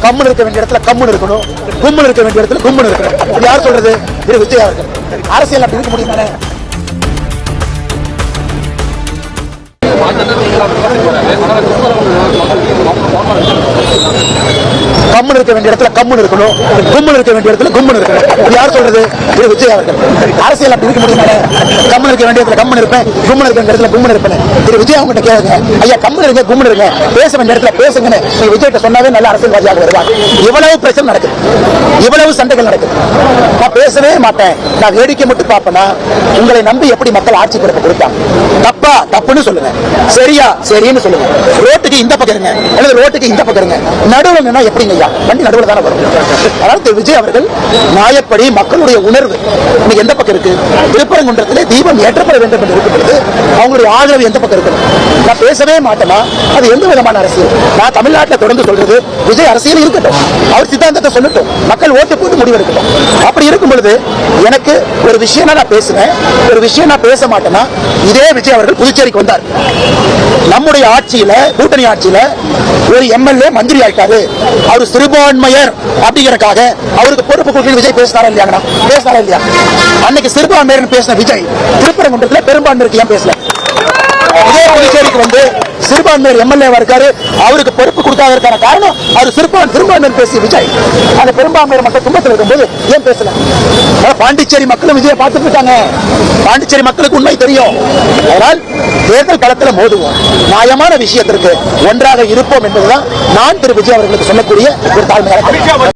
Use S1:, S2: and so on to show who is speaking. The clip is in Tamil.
S1: கம்முன்னு இருக்க வேண்டிய இடத்துல கம்முன்னு இருக்கணும், கும்முன்னு இருக்க வேண்டிய இடத்துல கும்முன்னு இருக்கணும். இது யார் சொல்றது? இது விஜய் அவர்கள். அரசியல் அப்படி இருக்க முடியும் தானே? கம்முன்னு இருக்க வேண்டிய இடத்துல கம்முன்னு இருக்கணும், கும்முன்னு இருக்க வேண்டிய இடத்துல கும்முன்னு இருக்கணும். இது யார் சொல்றது? இது விஜய் அவர்கள். அரசியல் அப்படி இருக்க முடியும் தானே? கம்முன்னு இருக்க வேண்டிய இடத்துல கம்முன்னு இருப்பேன், கும்முன்னு இருக்க வேண்டிய இடத்துல கும்முன்னு இருப்பேன். இது விஜய் அவங்க கேளுங்க. ஐயா கம்முன்னு இருங்க, கும்முன்னு இருங்க, பேச வேண்டிய இடத்துல பேசுங்கன்னு நீங்க விஜய்கிட்ட சொன்னாவே நல்ல அரசியல்வாதியாக வருவாங்க. இவ்வளவு பிரச்சனை நடக்குது, இவ்வளவு சண்டைகள் நடக்குது. நான் பேசவே மாட்டேன், நான் வேடிக்கை மட்டும் பார்ப்பேன்னா உங்களை நம்பி எப்படி மக்கள் ஆட்சி பொறுப்பு கொடுப்பாங்க? தப்பா தப்புன்னு சொல்லுங்க, சரியா சரின்னு சொல்லுங்க. ரோட்டுக்கு இந்த பக்கம் இருங்க அல்லது ரோட்டுக்கு இந்த பக்கம் இருங்க, நடுவுல எப்படிங்க ஐயா? வண்டி நடுவில் தானே வரும். அதனால திரு விஜய் அவர்கள் நியாயப்படி மக்களுடைய உணர்வு இன்னைக்கு எந்த பக்கம் இருக்கு? திருப்பரங்குன்றத்திலே தீபம் ஏற்றப்பட வேண்டும் என்று இருக்கிறது. அவங்களுடைய ஆதரவு எந்த பக்கம் இருக்கு? நான் பேசவே மாட்டேனா? அது எந்த விதமான அரசியல்? நான் தமிழ்நாட்டில் தொடர்ந்து சொல்றது, விஜய் அரசியல் இருக்கட்டும், அவர் சித்தாந்தத்தை சொல்லட்டும், மக்கள் ஓட்டு போட்டு முடிவெடுக்கட்டும். அப்படி இருக்கும் பொழுது எனக்கு ஒரு விஷயம் நான் பேசுவேன், ஒரு விஷயம் நான் பேச மாட்டேன்னா, இதே விஜய் அவர்கள் புதுச்சேரிக்கு வந்தார். நம்முடைய ஆட்சியில, கூட்டணி ஆட்சியில ஒரு எம்எல்ஏ மந்திரி ஆயிட்டாரு, அவர் சிறுபான்மையர் அப்படிங்கறக்காக அவருக்கு பொறுப்பு கொடுத்து விஜய் பேசினாரா இல்லையா? பேசினாரா இல்லையா? அன்னைக்கு சிறுபான்மையர் பேசின விஜய் திருப்பரங்குன்றத்தில் பெரும்பான்மையருக்கு ஏன் பேசல? இதே புதுச்சேரிக்கு வந்து சிறுபான்மையர் எம்எல்ஏவா இருக்காரு, அவருக்கு பொறுப்பு கொடுக்காதற்கான காரணம் அவர் சிறுபான்மையர் பேசிய விஜய் அந்த பெரும்பான்மையர் மக்கள் துன்பத்தில் இருக்கும்போது ஏன் பேசல? பாண்டிச்சேரி மக்களும் விஜயை பார்த்துட்டு இருக்காங்க. பாண்டிச்சேரி மக்களுக்கு உண்மை தெரியும். அதனால் தேர்தல் களத்தில் மோதுவோம், நியாயமான விஷயத்திற்கு ஒன்றாக இருப்போம் என்பதுதான் நான் திரு விஜய் அவர்களுக்கு சொல்லக்கூடிய ஒரு தாழ்மையான